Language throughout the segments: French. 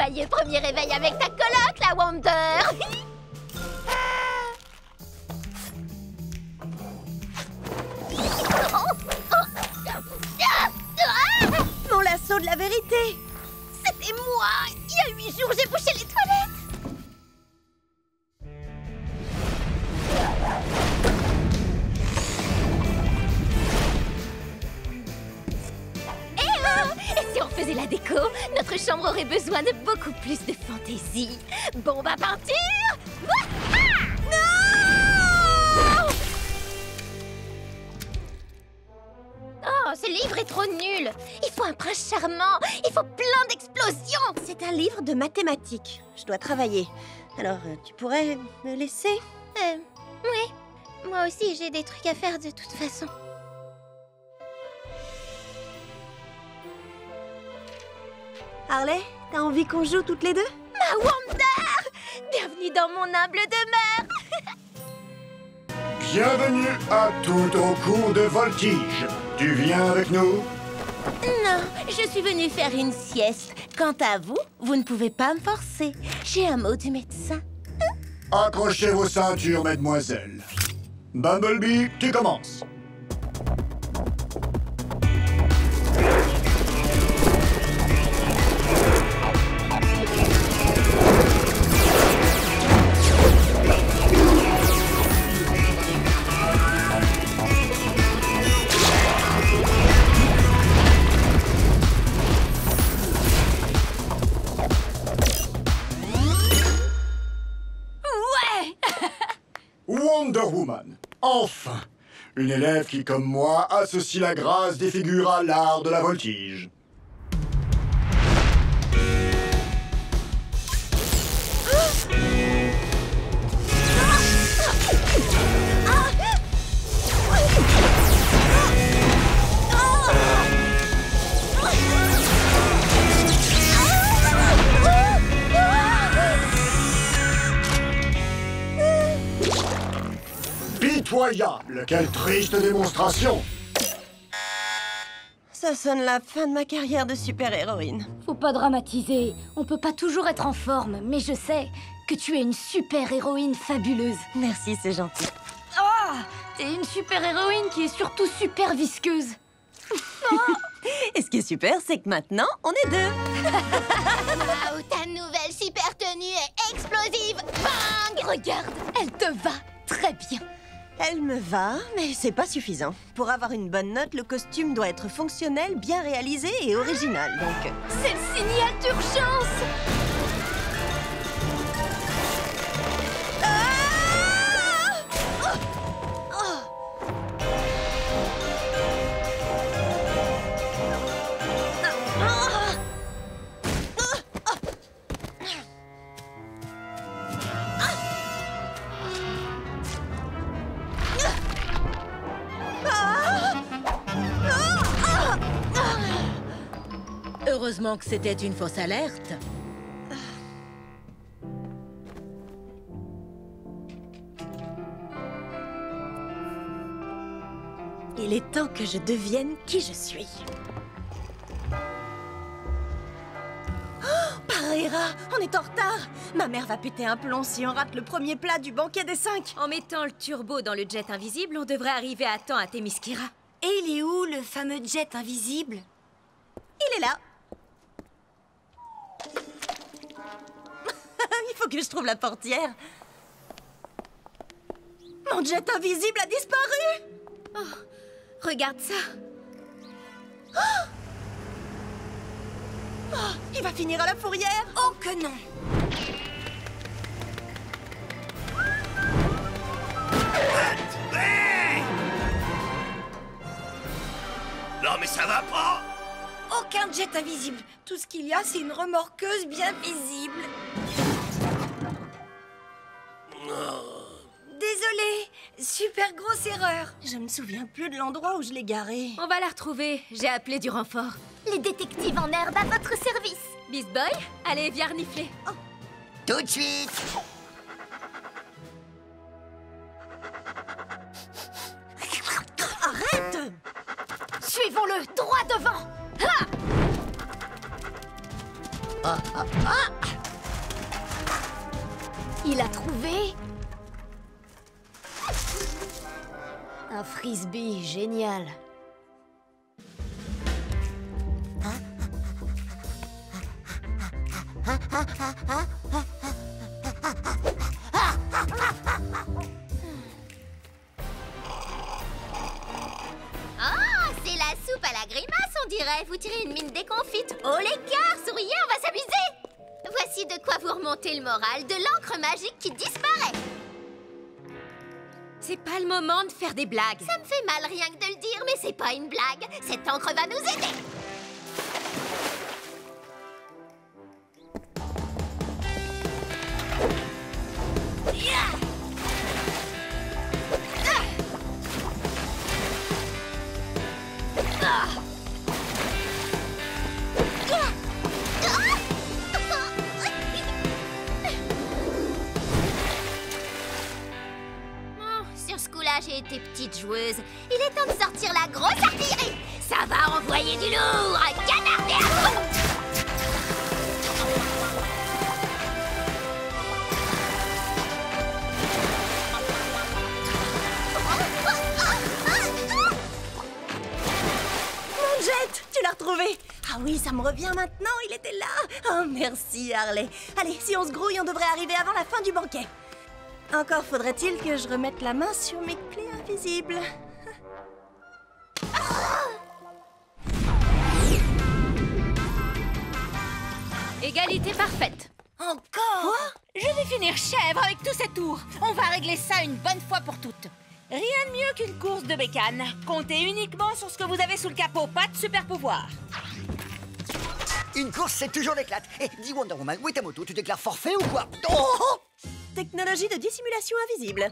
Joyeux premier réveil avec ta coloc, la Wonder. Mon lasso de la vérité! C'était moi. Il y a 8 jours, j'ai bouché les toilettes. Et si on faisait la déco, notre chambre aurait besoin de beaucoup plus de fantaisie. Bombe à peinture. Non! Oh, ce livre est trop nul. Il faut un prince charmant. Il faut plein d'explosions. C'est un livre de mathématiques. Je dois travailler. Alors, tu pourrais me laisser? Oui. Moi aussi, j'ai des trucs à faire de toute façon. Harley, t'as envie qu'on joue toutes les deux? Ma Wonder! Bienvenue dans mon humble demeure. Bienvenue à tout au cours de voltige. Tu viens avec nous? Non, je suis venue faire une sieste. Quant à vous, vous ne pouvez pas me forcer. J'ai un mot du médecin. Accrochez vos ceintures, mesdemoiselles. Bumblebee, tu commences. Wonder Woman, enfin! Une élève qui, comme moi, associe la grâce des figures à l'art de la voltige. Pitoyable! Quelle triste démonstration! Ça sonne la fin de ma carrière de super-héroïne. Faut pas dramatiser. On peut pas toujours être en forme, mais je sais que tu es une super-héroïne fabuleuse. Merci, c'est gentil. Ah! T'es une super-héroïne qui est surtout super visqueuse. Et ce qui est super, c'est que maintenant, on est deux. Waouh, ta nouvelle super tenue est explosive. Bang! Regarde, elle te va très bien. Elle me va, mais c'est pas suffisant. Pour avoir une bonne note, le costume doit être fonctionnel, bien réalisé et original, donc... C'est le signal d'urgence! Heureusement que c'était une fausse alerte. Il est temps que je devienne qui je suis. Oh, Parera, on est en retard. Ma mère va péter un plomb si on rate le premier plat du banquet des 5. En mettant le turbo dans le jet invisible, on devrait arriver à temps à Themyscira. Et il est où, le fameux jet invisible? Il est là. Il faut que je trouve la portière. Mon jet invisible a disparu. Oh, regarde ça. Oh, il va finir à la fourrière. Oh que non! Non mais ça va pas! Aucun jet invisible. Tout ce qu'il y a, c'est une remorqueuse bien visible. Désolée, super grosse erreur. Je me souviens plus de l'endroit où je l'ai garé. On va la retrouver. J'ai appelé du renfort. Les détectives en herbe à votre service. Beast Boy, allez, viens renifler. Tout de suite! Arrête! Suivons-le, droit devant. Ha! Il a trouvé un frisbee génial. C'est la soupe à la grimace, on dirait. Vous tirez une mine déconfite. Oh les gars, souriez, on va s'amuser. Voici de quoi vous remonter le moral, de l'encre magique qui disparaît. C'est pas le moment de faire des blagues. Ça me fait mal rien que de le dire, mais c'est pas une blague. Cette encre va nous aider. Sur ce coup-là, j'ai été petite joueuse. Il est temps de sortir la grosse artillerie. Ça va envoyer du lourd. Canardez à vous. Mon jet, tu l'as retrouvé. Ah oui, ça me revient maintenant, il était là. Oh, merci Harley. Allez, si on se grouille, on devrait arriver avant la fin du banquet. Encore faudrait-il que je remette la main sur mes clés invisibles. Égalité parfaite. Encore? Quoi? Je vais finir chèvre avec tous ces tours. On va régler ça une bonne fois pour toutes. Rien de mieux qu'une course de bécane. Comptez uniquement sur ce que vous avez sous le capot, pas de super pouvoir. Une course, c'est toujours l'éclate. Et dis Wonder Woman, où est ta moto? Tu déclares forfait ou quoi? Oh! Technologie de dissimulation invisible.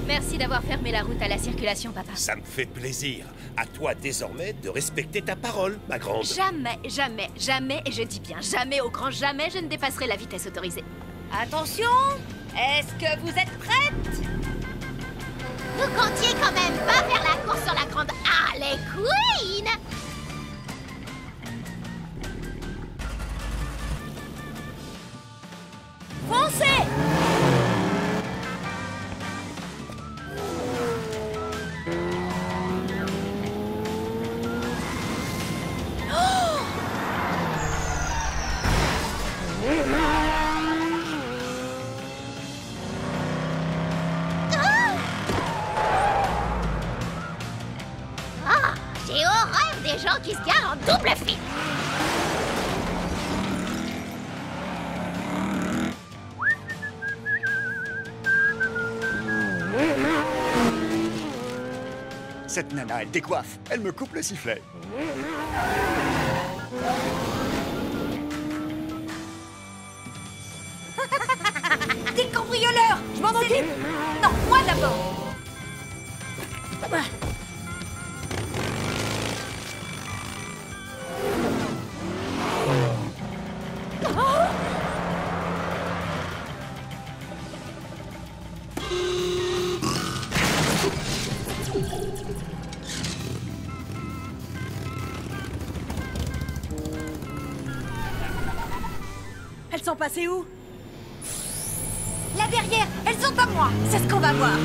Merci d'avoir fermé la route à la circulation, papa. Ça me fait plaisir. À toi désormais de respecter ta parole, ma grande. Jamais, jamais, jamais, et je dis bien jamais, au grand jamais, je ne dépasserai la vitesse autorisée. Attention! Est-ce que vous êtes prêtes? Vous comptiez quand même pas faire la course sur la grande Harley Quinn. Foncez! Ah, j'ai horreur des gens qui se garent en double file. Cette nana, elle décoiffe. Elle me coupe le sifflet. Des cambrioleurs! Je m'en occupe! Non, moi d'abord! Elles sont passées où? Là derrière, elles sont à moi! C'est ce qu'on va voir.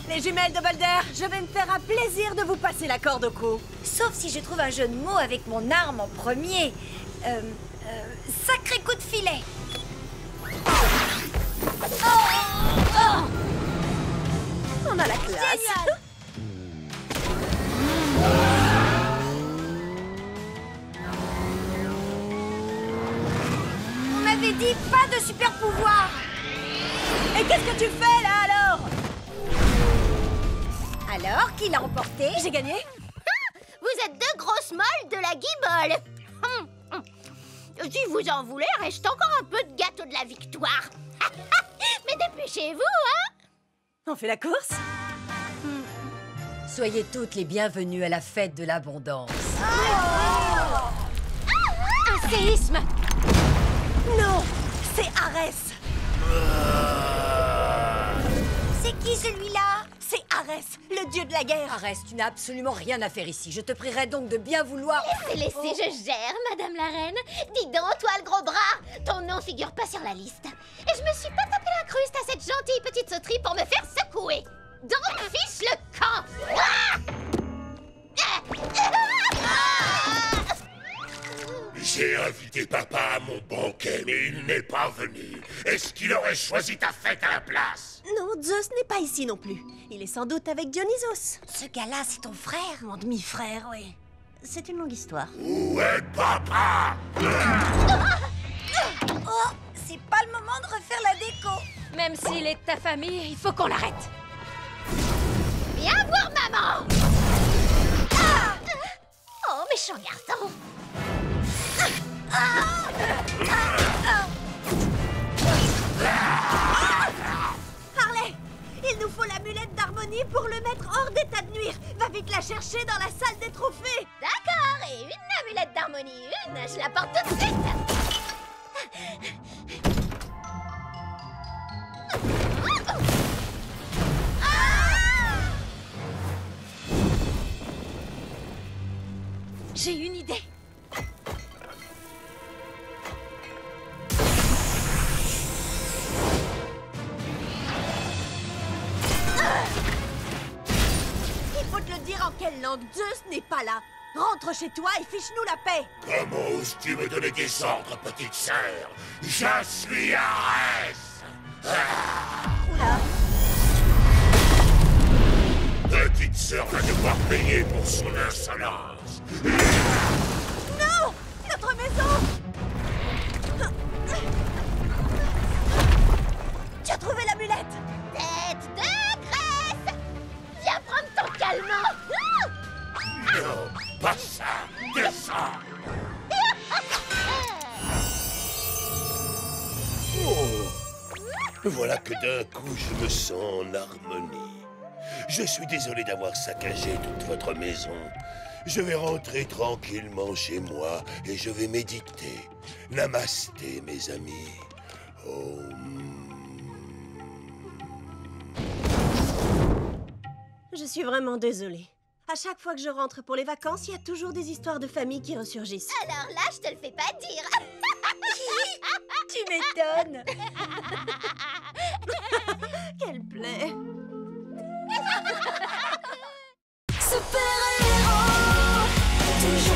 Les jumelles de Boulder, je vais me faire un plaisir de vous passer la corde au cou. Sauf si je trouve un jeu de mots avec mon arme en premier. Sacré coup de filet. On a la classe. Génial. On m'avait dit pas de super pouvoir. Et qu'est-ce que tu fais là alors? Alors, qui l'a emporté? J'ai gagné? Vous êtes deux grosses molles de la guibole. Si vous en voulez, reste encore un peu de gâteau de la victoire. Mais dépêchez-vous, hein? On fait la course? Soyez toutes les bienvenues à la fête de l'abondance. Un séisme! Non, c'est Arès. C'est qui celui-là? C'est Arès, le dieu de la guerre. Arès, tu n'as absolument rien à faire ici. Je te prierai donc de bien vouloir... Laissez, je gère, madame la reine. Dis donc, toi le gros bras, ton nom figure pas sur la liste. Et je me suis pas tapé la cruste à cette gentille petite sauterie pour me faire secouer. Donc fiche le camp. J'ai invité papa à mon banquet, mais il n'est pas venu. Est-ce qu'il aurait choisi ta fête à la place? Non, Zeus n'est pas ici non plus. Il est sans doute avec Dionysos. Ce gars-là, c'est ton frère? Mon demi-frère, oui. C'est une longue histoire. Où est papa? Oh, c'est pas le moment de refaire la déco. Même s'il est de ta famille, il faut qu'on l'arrête. Viens voir maman. Oh, méchant garçon. Harley, il nous faut l'amulette d'harmonie pour le mettre hors d'état de nuire. Va vite la chercher dans la salle des trophées. D'accord, et une amulette d'harmonie, je la porte tout de suite. J'ai une idée. Il faut te le dire en quelle langue. Zeus n'est pas là. Rentre chez toi et fiche-nous la paix. Comment oses-tu me donner des ordres, petite sœur? Je suis Arès. Oula. Petite sœur va devoir payer pour son insolence. Non! Notre maison! Tu as trouvé l'amulette! Tête de graisse. Viens prendre ton calmant. Non, pas ça. Descends. Voilà que d'un coup je me sens en harmonie. Je suis désolé d'avoir saccagé toute votre maison. Je vais rentrer tranquillement chez moi et je vais méditer. Namasté, mes amis. Oh. Je suis vraiment désolée. À chaque fois que je rentre pour les vacances, il y a toujours des histoires de famille qui ressurgissent. Alors là, je te le fais pas dire. Tu m'étonnes. Quelle plaie! Super-héros, toujours